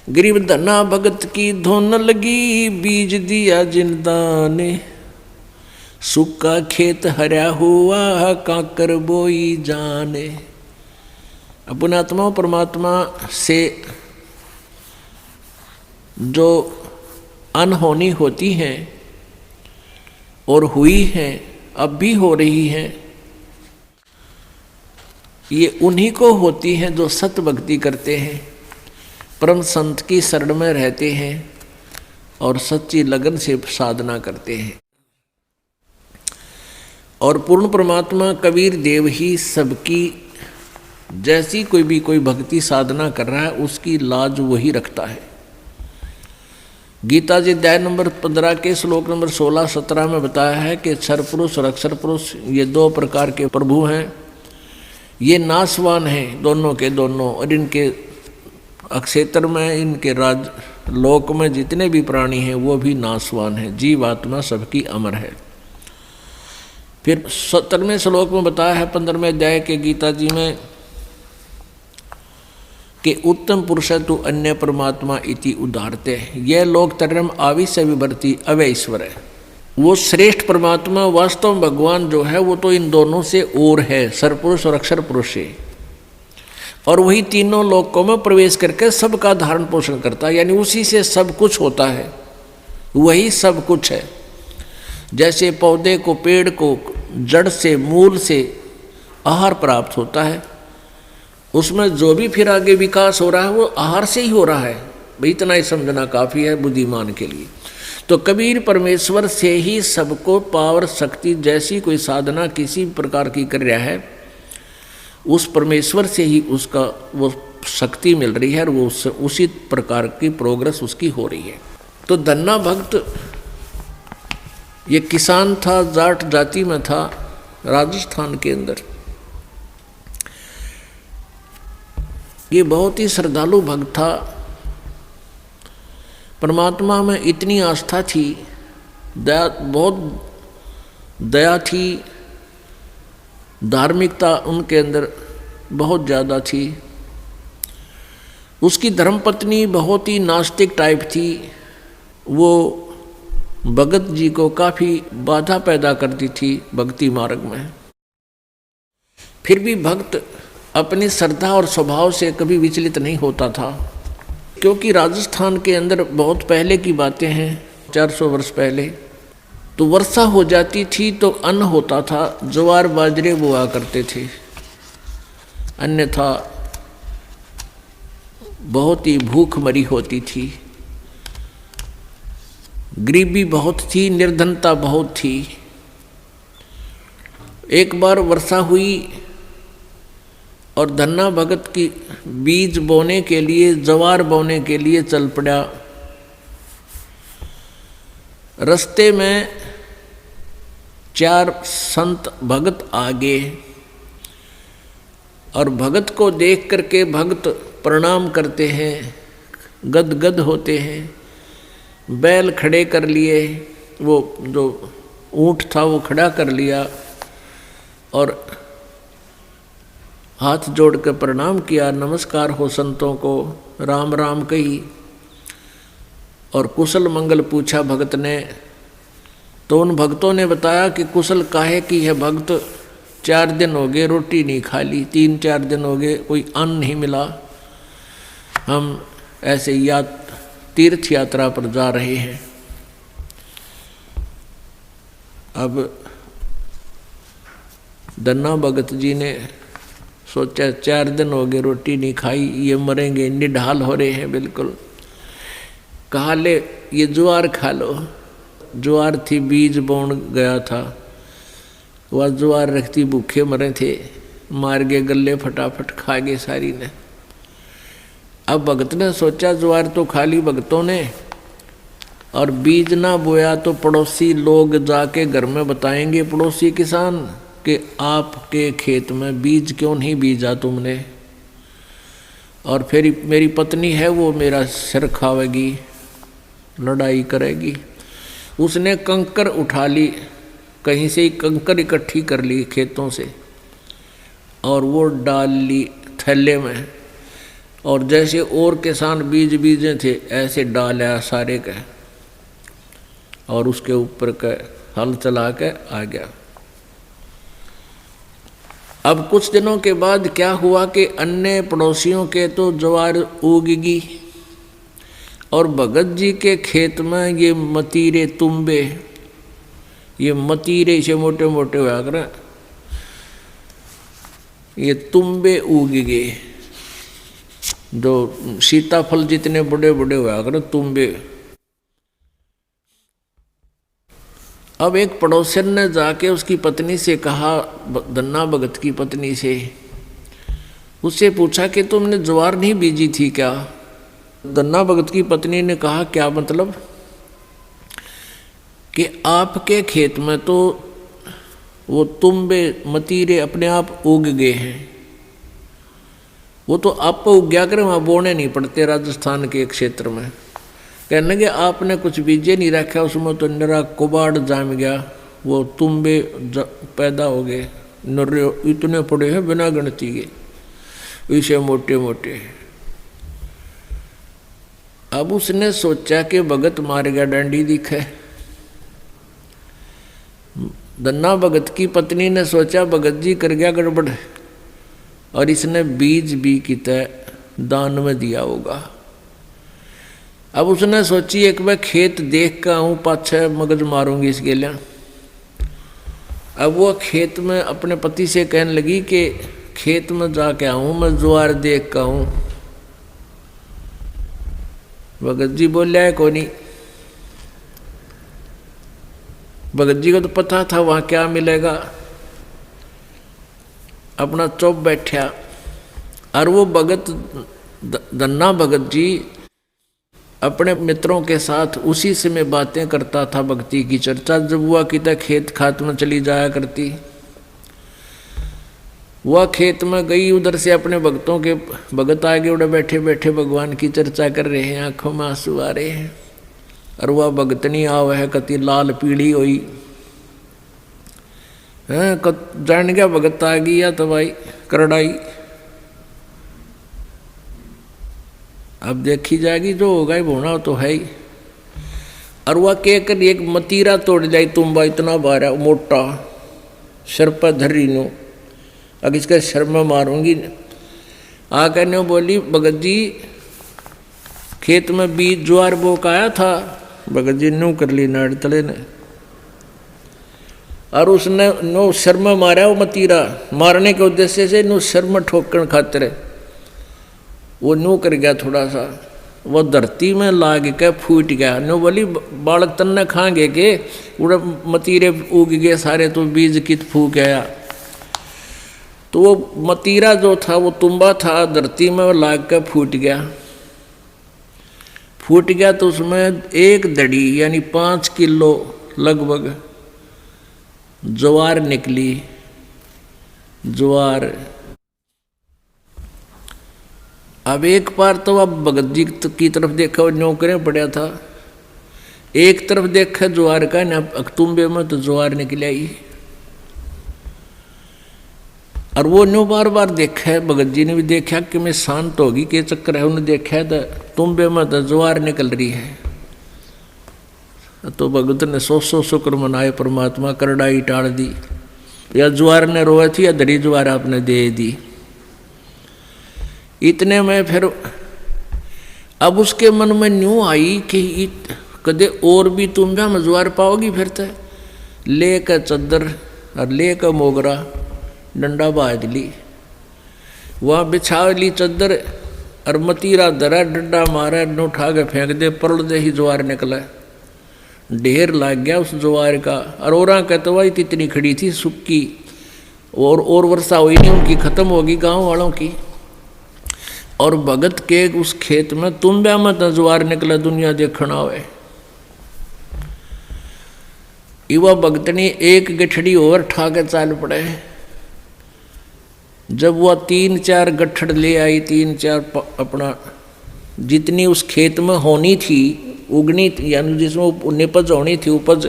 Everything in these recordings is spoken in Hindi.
गरीब धना भगत की धुन लगी, बीज दिया जिंदा ने। सूखा खेत हरा हुआ, काकर बोई जाने। अपने आत्मा परमात्मा से जो अनहोनी होती है और हुई है, अब भी हो रही है, ये उन्हीं को होती हैं जो सत भक्ति करते हैं, परम संत की शरण में रहते हैं और सच्ची लगन से साधना करते हैं। और पूर्ण परमात्मा कबीर देव ही सबकी, जैसी कोई भक्ति साधना कर रहा है उसकी लाज वही रखता है। गीता जी अध्याय नंबर 15 के श्लोक नंबर 16-17 में बताया है कि क्षर पुरुष और अक्षर पुरुष ये दो प्रकार के प्रभु हैं, ये नाशवान हैं दोनों के दोनों, और इनके अक्षेत्र में, इनके राज लोक में जितने भी प्राणी हैं वो भी नाशवान हैं, जीवात्मा सबकी अमर है। फिर 17वें श्लोक में बताया है 15वें अध्याय के गीता जी में कि उत्तम पुरुष तु अन्य परमात्मा इति उदाहरते, यह लोक तरम आविश्य विभर्ति अवैश्वर है। वो श्रेष्ठ परमात्मा वास्तव में भगवान जो है वो तो इन दोनों से और है, सरपुरुष और अक्षर पुरुष से, और वही तीनों लोकों में प्रवेश करके सबका धारण पोषण करता है, यानी उसी से सब कुछ होता है, वही सब कुछ है। जैसे पौधे को, पेड़ को जड़ से, मूल से आहार प्राप्त होता है, उसमें जो भी फिर आगे विकास हो रहा है वो आहार से ही हो रहा है। भाई इतना ही समझना काफ़ी है बुद्धिमान के लिए। तो कबीर परमेश्वर से ही सबको पावर शक्ति, जैसी कोई साधना किसी प्रकार की कर रहा है, उस परमेश्वर से ही उसका वो शक्ति मिल रही है और वो उसी प्रकार की प्रोग्रेस उसकी हो रही है। तो धन्ना भक्त ये किसान था, जाट जाति में था, राजस्थान के अंदर। ये बहुत ही श्रद्धालु भक्त था, परमात्मा में इतनी आस्था थी, दया, बहुत दया थी, धार्मिकता उनके अंदर बहुत ज़्यादा थी। उसकी धर्मपत्नी बहुत ही नास्तिक टाइप थी, वो भगत जी को काफ़ी बाधा पैदा करती थी भक्ति मार्ग में। फिर भी भक्त अपनी श्रद्धा और स्वभाव से कभी विचलित नहीं होता था, क्योंकि राजस्थान के अंदर बहुत पहले की बातें हैं, 400 वर्ष पहले, तो वर्षा हो जाती थी तो अन्न होता था, ज्वार बाजरे बोआ करते थे, अन्यथा बहुत ही भूखमरी होती थी, गरीबी बहुत थी, निर्धनता बहुत थी। एक बार वर्षा हुई और धन्ना भगत की बीज बोने के लिए, ज्वार बोने के लिए चल पड़ा। रास्ते में 4 संत भगत आ गए और भगत को देख करके भगत प्रणाम करते हैं, गदगद होते हैं, बैल खड़े कर लिए, वो जो ऊंट था वो खड़ा कर लिया और हाथ जोड़ कर प्रणाम किया, नमस्कार हो संतों को, राम राम कही और कुशल मंगल पूछा भगत ने। तो उन भक्तों ने बताया कि कुशल काहे की है भगत, 4 दिन हो गए रोटी नहीं खा ली, 3-4 दिन हो गए कोई अन्न नहीं मिला, हम ऐसे तीर्थ यात्रा पर जा रहे हैं। अब धन्ना भगत जी ने सोचा 4 दिन हो गए रोटी नहीं खाई, ये मरेंगे, निढाल हो रहे हैं बिल्कुल। कहा ले ये ज्वार खा लो। ज्वार थी, बीज बोन गया था, वह ज्वार रखती, भूखे मरे थे, मार गए गले, फटाफट खा गए सारी ने। अब भगत ने सोचा ज्वार तो खा ली भगतों ने और बीज ना बोया तो पड़ोसी लोग जाके घर में बताएंगे, पड़ोसी किसान, कि आपके खेत में बीज क्यों नहीं बीजा तुमने, और फिर मेरी पत्नी है वो मेरा सिर खावेगी, लड़ाई करेगी। उसने कंकर उठा ली, कहीं से ही कंकर इकट्ठी कर ली खेतों से और वो डाल ली थैले में और जैसे और किसान बीज बीजे थे ऐसे डाला सारे का और उसके ऊपर का हल चला के आ गया। अब कुछ दिनों के बाद क्या हुआ कि अन्य पड़ोसियों के तो ज्वार उगगी और भगत जी के खेत में ये मतीरे तुम्बे, ये मतीरे से मोटे मोटे हुआ कर ये तुम्बे उग गए, जो सीताफल जितने बड़े बड़े हुआ कर तुम्बे। अब एक पड़ोसन ने जाके उसकी पत्नी से कहा, धन्ना भगत की पत्नी से, उससे पूछा कि तुमने ज्वार नहीं बीजी थी क्या? धन्ना भगत की पत्नी ने कहा, क्या मतलब? कि आपके खेत में तो वो तुम्बे मतीरे अपने आप उग गए हैं, वो तो आप उग गया करे, वहाँ बोने नहीं पड़ते राजस्थान के क्षेत्र में। कहने लगे आपने कुछ बीजे नहीं रखा, उसमें तो नरा कुबाड़ जाम गया, वो तुम्बे पैदा हो गए, नर्रे इतने पड़े हैं बिना गिनती के, इसे मोटे मोटे। अब उसने सोचा कि भगत मार गया डंडी दिखे। धन्ना भगत की पत्नी ने सोचा भगत जी कर गया गड़बड़ और इसने बीज भी कितना दान में दिया होगा। अब उसने सोची एक बार खेत देख कर आऊँ, पाछे मगज मारूंगी इसके लिए। अब वो खेत में अपने पति से कहने लगी कि खेत में जाके आऊँ, मैं ज्वार देख कर आऊँ। भगत जी बोलिया है को नहीं। भगत जी को तो पता था वहाँ क्या मिलेगा, अपना चुप बैठा। और वो भगत धन्ना भगत जी अपने मित्रों के साथ उसी समय बातें करता था, भक्ति की चर्चा। जब वह कितना खेत खात में चली जाया करती, वह खेत में गई, उधर से अपने भक्तों के भगत आगे उड़े बैठे बैठे भगवान की चर्चा कर रहे हैं, आंखों में आंसू आ रहे हैं। और वह भगतनी आव है कति लाल पीड़ी हुई है, जान गया भगत आ गई या तो भाई करड़ाई। अब देखी जाएगी, जो होगा ही होना तो है ही। और वह कहकर एक मतीरा तोड़ जाई, तुम्बा इतना बारा मोटा सर पर धरी नो, अब इसका सर में मारूंगी। आ कहने बोली भगत जी खेत में बीज ज्वार बो का आया था। भगत जी न्यू कर ली नाड़ तले ने, और उसने नो सर में मारा। वो मतीरा मारने के उद्देश्य से नो सर में ठोकन खातिर वो न्यू कर गया थोड़ा सा, वो धरती में लाग के फूट गया। नो बोली बालक तन्ने खाएंगे के उड़े मतीरे उग गए सारे, तो बीज कित फूक आया। तो वो मतीरा जो था वो तुम्बा था, धरती में लाग के फूट गया। फूट गया तो उसमें एक दड़ी यानी 5 किलो लगभग ज्वार निकली। ज्वार अब एक बार तो अब भगत जी की तरफ देखा, वो नौकरें पड़ा था, एक तरफ देखा ज्वार का न अक्तुम्बे में तो ज्वार निकल आई। और वो न्यू बार बार देखा है, भगत जी ने भी देखा कि मैं शांत होगी के चक्कर है, उन्हें देखा तो तुम्बे में तो ज्वार निकल रही है। तो भगत ने 100 शुक्र मनाए, परमात्मा करड़ाई टाल दी, या ज्वार ने रोए थी या दरी ज्वार आपने दे दी। इतने में फिर अब उसके मन में न्यू आई कि कदे और भी तुम भी हम ज्वार पाओगी। फिर तो ले कर चद्दर और ले कर मोगरा डंडा बाज ली, वहाँ बिछा ली चद्दर और मतीरा धरा, डंडा मारा, उठा के फेंक दे, परल दे ही ज्वार निकला। ढेर लग गया उस ज्वार का। और औरा कहते वही इतनी खड़ी थी सुक्की, और वर्षा हुई नहीं, उनकी खत्म होगी गांव वालों की। और भगत के उस खेत में तुम्बे में तो ज्वार निकला, दुनिया देखना हुए। युवा भगतनी एक गठड़ी और ठा के चाल पड़े। जब वह 3-4 गठड़ ले आई, 3-4 अपना जितनी उस खेत में होनी थी उगनी थी, यानी जिसमें निपज होनी थी उपज,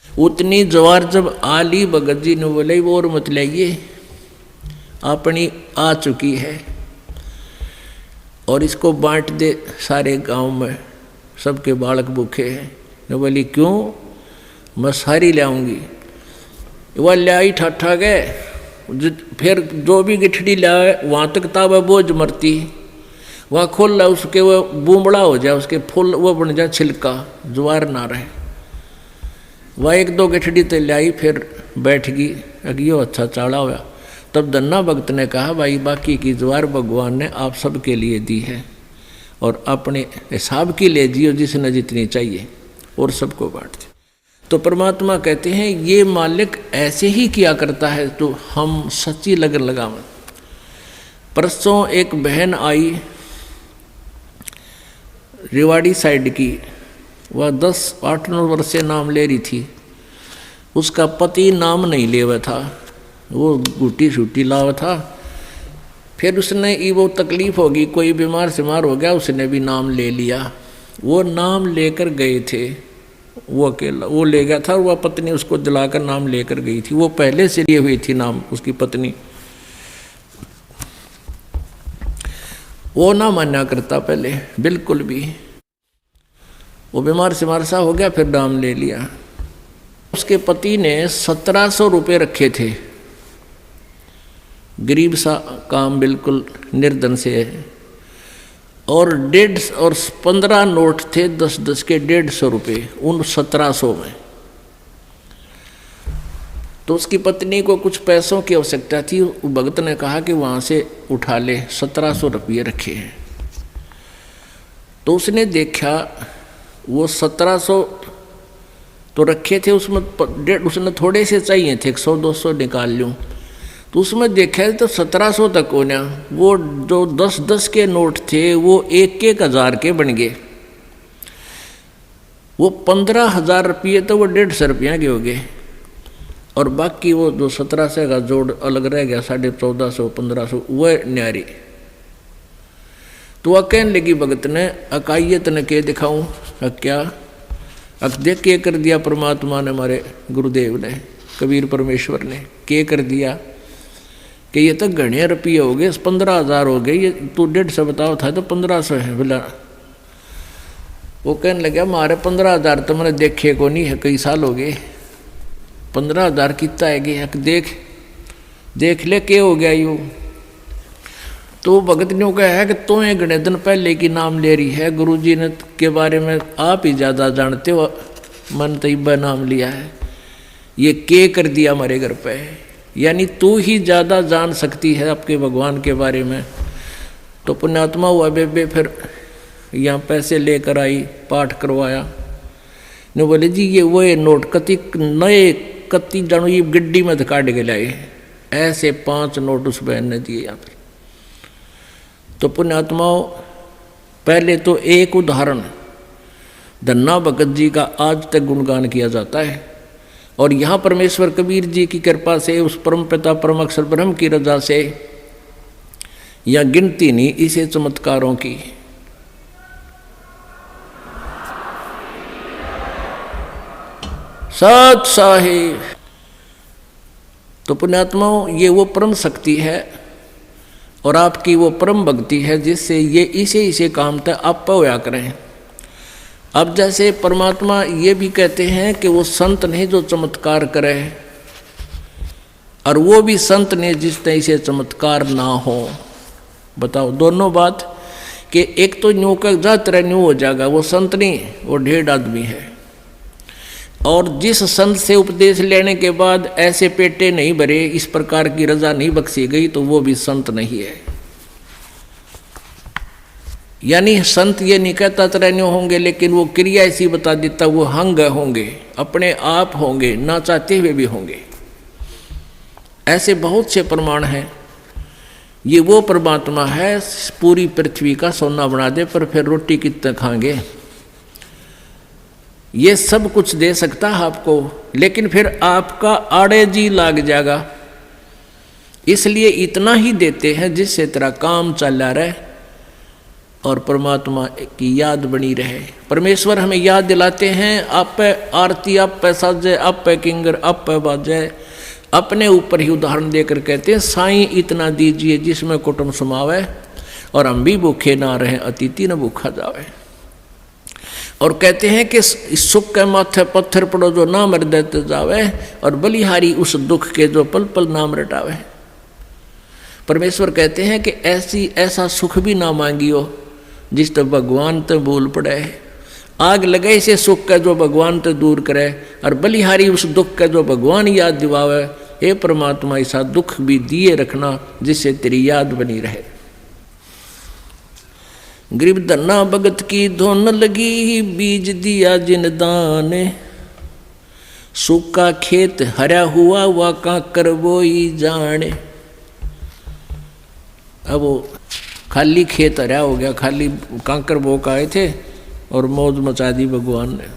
उतनी ज्वार जब आ ली, भगत जी ने बोले वो और मत लाइए, अपनी आ चुकी है। और इसको बांट दे सारे गांव में, सबके बालक भूखे हैं। ने बोली क्यों, मैं सारी ले आऊँगी। वह ले आई ठाठा गए, फिर जो भी गिठड़ी लाए वहाँ तक ताबा बोझ मरती, वहाँ खोल ला उसके वो बूमड़ा हो जाए, उसके फूल वो बन जाए छिलका, ज्वार ना रहे। वह एक दो गिठड़ी तो लाई, फिर बैठ गई, अगियो अच्छा चाड़ा हुआ। तब धन्ना भक्त ने कहा भाई बाकी की ज्वार भगवान ने आप सबके लिए दी है और अपने हिसाब की ले जियो जिसने जितनी चाहिए और सबको बांट दे। तो परमात्मा कहते हैं ये मालिक ऐसे ही किया करता है, तो हम सच्ची लगन लगावें। परसों एक बहन आई रेवाड़ी साइड की, वह 10-8-9 वर्ष से नाम ले रही थी। उसका पति नाम नहीं ले हुआ था, वो गुटी छुट्टी लावा था। फिर उसने ये वो तकलीफ होगी, कोई बीमार सिमार हो गया, उसने भी नाम ले लिया। वो नाम लेकर गए थे, वो अकेला वो ले गया था और वह पत्नी उसको दिलाकर नाम लेकर गई थी। वो पहले से लिए हुई थी नाम उसकी पत्नी। वो ना मान्या करता पहले बिल्कुल भी, वो बीमार सिमार सा हो गया, फिर नाम ले लिया। उसके पति ने 1700 रुपये रखे थे, गरीब सा काम, बिल्कुल निर्धन से है, और 15 नोट थे 10-10 के 150 रुपये उन 1700 में। तो उसकी पत्नी को कुछ पैसों की आवश्यकता थी, भगत ने कहा कि वहाँ से उठा ले, 1700 रुपये रखे हैं। तो उसने देखा वो 1700 तो रखे थे, उसने थोड़े से चाहिए थे, 100-200 निकाल लूँ। तो उसमें देखा तो 1700 तक होना, वो जो 10-10 के नोट थे वो 1-1 हज़ार के बन गए। वो 15,000 रुपये तो वो 150 रुपया के हो गए, और बाकी वो जो 1700 का जोड़ अलग रह गया, 1450-1500 वह न्यारी। तो वह कहने लगी भगत ने, अकाइयत ने के दिखाऊं, क्या अक देख के कर दिया परमात्मा ने, हमारे गुरुदेव ने, कबीर परमेश्वर ने के कर दिया कि ये तो घने रुपये हो गए, 15,000 हो गए, ये तू 150 बताओ था तो 1500 है बोला। वो कहने लगा हमारे 15,000 तो मैंने देखे को नहीं है, कई साल हो गए, 15,000 कितना है गए, देख ले के हो गया यूँ। तो भगत ने कहा है कि तुम्हें घने दिन पहले की नाम ले रही है, गुरुजी ने के बारे में आप ही ज़्यादा जानते हो, मन तैयबा नाम लिया है, ये के कर दिया हमारे घर पे, यानी तू ही ज़्यादा जान सकती है आपके भगवान के बारे में। तो पुण्यात्मा हुआ बेबे फिर यहाँ पैसे लेकर आई, पाठ करवाया। ने बोले जी ये वो नोट कति नए कति जानो ये गड्डी में काट के लाए, ऐसे 5 नोट उस बहन ने दिए यहाँ पर। तो पुण्यात्माओं पहले तो एक उदाहरण धन्ना भगत जी का आज तक गुणगान किया जाता है, और यहाँ परमेश्वर कबीर जी की कृपा से, उस परम पिता परम अक्षर ब्रह्म की रजा से, या गिनती नहीं इसे चमत्कारों की। सत साहिब। तो पुण्यात्माओं ये वो परम शक्ति है और आपकी वो परम भक्ति है जिससे ये इसे काम तक आप होया करें। अब जैसे परमात्मा ये भी कहते हैं कि वो संत नहीं जो चमत्कार करे, और वो भी संत नहीं जिसने इसे चमत्कार ना हो। बताओ दोनों बात, कि एक तो न्यू का जात न्यू हो जाएगा, वो संत नहीं, वो ढेर आदमी है। और जिस संत से उपदेश लेने के बाद ऐसे पेटे नहीं भरे, इस प्रकार की रजा नहीं बख्शी गई, तो वो भी संत नहीं है। यानी संत ये नहीं कहता तरह होंगे, लेकिन वो क्रिया ऐसी बता देता, वो हंग होंगे, अपने आप होंगे, ना चाहते हुए भी होंगे। ऐसे बहुत से प्रमाण हैं। ये वो परमात्मा है पूरी पृथ्वी का सोना बना दे, पर फिर रोटी कितने खाएंगे। ये सब कुछ दे सकता है आपको, लेकिन फिर आपका आड़े जी लाग जाएगा। इसलिए इतना ही देते हैं जिससे तेरा काम चला रहे और परमात्मा की याद बनी रहे। परमेश्वर हमें याद दिलाते हैं, आप पे आरती, आप पे साजे, आप पे किंगर, आप पे बाजे। अपने ऊपर ही उदाहरण देकर कहते हैं, साईं इतना दीजिए जिसमें कुटुंब समावे, और हम भी भूखे ना रहें, अतिथि न भूखा जावे। और कहते हैं कि इस सुख के माथे पत्थर पड़ो जो नाम हृदय जावे, और बलिहारी उस दुख के जो पल पल नाम रटावे। परमेश्वर कहते हैं कि ऐसा सुख भी ना मांगियो जिस तो भगवान तो भूल पड़े। आग लगे से सुख का जो भगवान तो दूर करे, और बलिहारी उस दुख का जो भगवान याद दिवावे। हे परमात्मा, ऐसा दुख भी दिए रखना जिससे तेरी याद बनी रहे। गरीब धन्ना भगत की धुन लगी, बीज दिया जिन दान, सूखा खेत हरा हुआ वा काकर वो ही जाने। अब वो खाली खेत हरा हो गया, खाली कांकर बोक आए थे और मौज मचा दी भगवान ने।